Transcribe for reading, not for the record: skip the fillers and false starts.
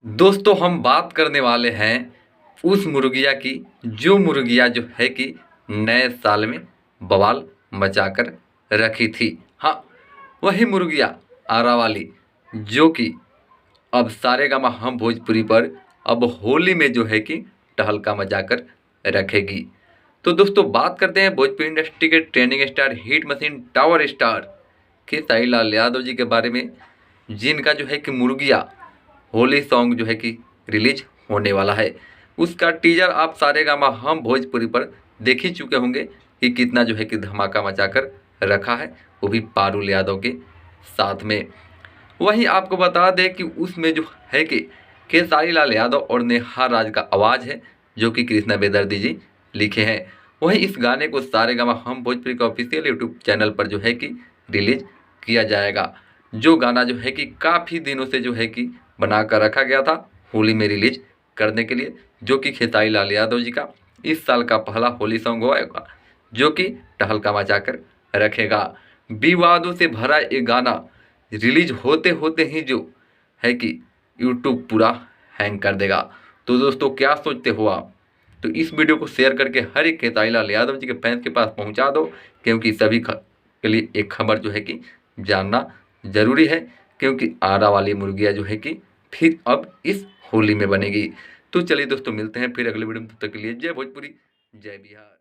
दोस्तों हम बात करने वाले हैं उस मुर्गिया की जो मुर्गिया जो है कि नए साल में बवाल मचाकर रखी थी। हाँ, वही मुर्गिया आरा वाली जो कि अब सारेगामा हम भोजपुरी पर अब होली में जो है कि टहलका मचाकर रखेगी। तो दोस्तों बात करते हैं भोजपुरी इंडस्ट्री के trending star, hit machine, tower star Khesari Lal Yadav ji के बारे में, जिनका जो है कि मुर्गिया होली सॉन्ग जो है कि रिलीज होने वाला है। उसका टीजर आप सारेगामा हम भोजपुरी पर देख ही चुके होंगे कि कितना जो है कि धमाका मचाकर रखा है, वो भी पारुल यादव के साथ में। वहीं आपको बता दें कि उसमें जो है कि खेसारी लाल यादव और नेहा राज का आवाज़ है जो कि कृष्णा बेदर्दी जी लिखे हैं। वहीं इस गाने को सारेगामा हम भोजपुरी का ऑफिशियल यूट्यूब चैनल पर जो है कि रिलीज किया जाएगा। जो गाना जो है कि काफ़ी दिनों से जो है कि बना कर रखा गया था होली में रिलीज करने के लिए, जो कि खेसारी लाल यादव जी का इस साल का पहला होली सॉन्ग होगा जो कि टहलका मचा कर रखेगा। विवादों से भरा ये गाना रिलीज होते होते ही जो है कि यूट्यूब पूरा हैंग कर देगा। तो दोस्तों क्या सोचते हो आप? तो इस वीडियो को शेयर करके हर एक खेसारी लाल यादव जी के फैंस के पास पहुंचा दो, क्योंकि सभी के लिए एक खबर जो है कि जानना ज़रूरी है, क्योंकि आरा वाली मुर्गिया जो है कि फिर अब इस होली में बनेगी। तो चलिए दोस्तों मिलते हैं फिर अगले वीडियो में, तब तक के लिए जय भोजपुरी, जय बिहार।